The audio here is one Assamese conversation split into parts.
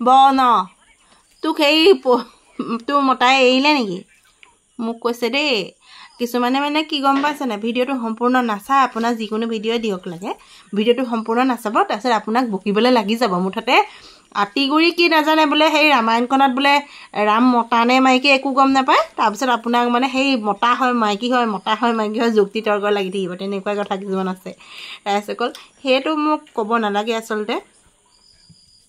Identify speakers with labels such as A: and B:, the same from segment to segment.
A: বন তোক সেই তোৰ মতাই এৰিলে নেকি মোক কৈছে দেই কিছুমানে মানে কি গম পাইছে না ভিডিঅ'টো সম্পূৰ্ণ নাচায় আপোনাৰ যিকোনো ভিডিঅ' দিয়ক লাগে ভিডিঅ'টো সম্পূৰ্ণ নাচাব তাৰপিছত আপোনাক বকিবলৈ লাগি যাব মুঠতে আটিগুৰি কি নাজানে বোলে সেই ৰামায়ণখনত বোলে ৰাম মতা নে মাইকী একো গম নাপায় তাৰপিছত আপোনাক মানে সেই মতা হয় মাইকী হয় মতা হয় মাইকী হয় যুক্তি তৰ্ক লাগি থাকিব তেনেকুৱা কথা কিছুমান আছে তাৰপিছত কল সেইটো মোক ক'ব নালাগে আচলতে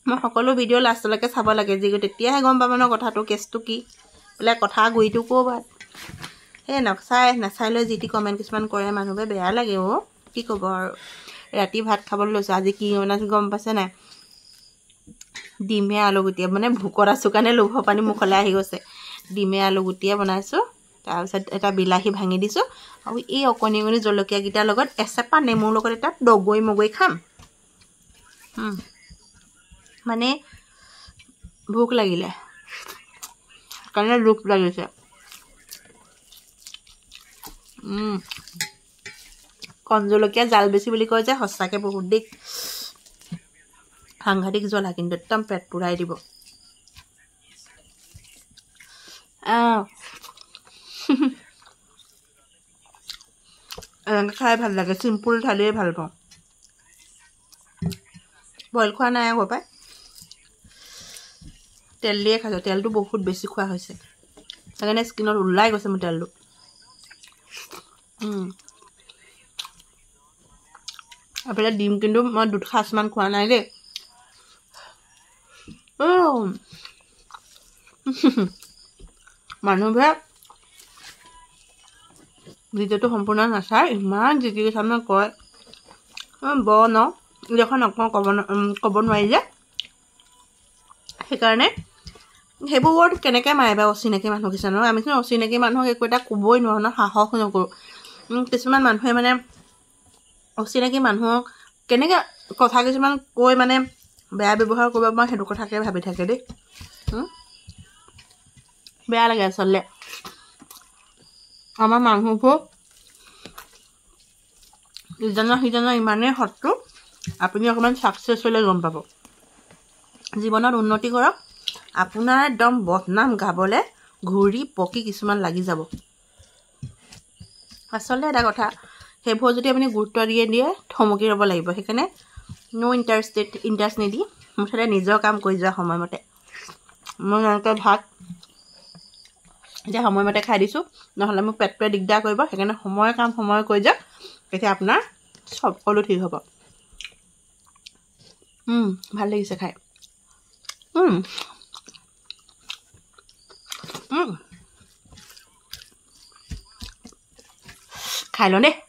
A: মই সকলো ভিডিঅ' লাষ্টলৈকে চাব লাগে যিটো তেতিয়াহে গম পাব ন কথাটো কেছটো কি বোলে কথা গুৰিটো ক'ৰবাত সেই নাচাই লৈ যি টি কমেণ্ট কিছুমান কৰে মানুহবোৰে বেয়া লাগে কি ক'ব আৰু ৰাতি ভাত খাবলৈ লৈছোঁ আজি কি বনাইছোঁ গম পাইছে নাই ডিমে আলুগুটিয়ে মানে ভোকত আছোঁ কাৰণে লোভ পানী মুখলৈ আহি গৈছে ডিমে আলুগুটিয়ে বনাইছোঁ তাৰপিছত এটা বিলাহী ভাঙি দিছোঁ আৰু এই অকণি অকণি জলকীয়াকেইটাৰ লগত এচেপা নেমুৰ লগত এটা দগৈ মগৈ খাম মানে ভোক লাগিলে কাৰণে লোভ লাগিছে কণ জলকীয়া জাল বেছি বুলি কয় যে সঁচাকৈ বহুত দেই সাংঘাতিক জ্বলা কিন্তু একদম পেট পুৰাই দিব এনেকৈ খাই ভাল লাগে চিম্পুল থালিয়ে ভাল পাওঁ বইল খোৱা নাই আকৌ পাই তেল দিয়ে খাইছোঁ তেলটো বহুত বেছি খোৱা হৈছে সেইকাৰণে স্কিনত ওলাই গৈছে মোৰ তেলটো এইফালে ডিম কিন্তু মই দুসাঁজমান খোৱা নাই দেই মানুহবোৰে ভিডিঅ'টো সম্পূৰ্ণ নাচায় ইমান জিকি চামে কয় বন এইখন অকণমান ক'ব নোৱাৰি যে সেইকাৰণে সেইবোৰ ৱৰ্ড কেনেকৈ মাৰে বা অচিনাকি মানুহ কিছুমানৰ আমিচোন অচিনাকি মানুহক একো এটা ক'বই নোৱাৰোঁ ন সাহস নকৰোঁ কিছুমান মানুহে মানে অচিনাকি মানুহক কেনেকৈ কথা কিছুমান কৈ মানে বেয়া ব্যৱহাৰ কৰিব মই সেইটো কথাকে ভাবি থাকে দেই বেয়া লাগে আচলতে আমাৰ মানুহবোৰ ইজনৰ ইমানেই শত্ৰু আপুনি অকণমান ছাকচেছ হ'লে গম পাব জীৱনত উন্নতি কৰক আপোনাৰ একদম বদনাম গাবলৈ ঘূৰি পকি কিছুমান লাগি যাব আচলতে এটা কথা সেইবোৰ যদি আপুনি গুৰুত্ব দিয়ে থমকি ৰ'ব লাগিব সেইকাৰণে ইণ্টাৰেষ্ট নিদি মুঠতে নিজৰ কাম কৰি যোৱা সময়মতে মই এনেকৈ ভাত এতিয়া সময়মতে খাই দিছোঁ নহ'লে মোক পেটটোৱে দিগদাৰ কৰিব সেইকাৰণে সময়ৰ কাম সময় কৰি যাওক তেতিয়া আপোনাৰ সকলো ঠিক হ'ব ভাল লাগিছে খাই খাই লওঁ দেই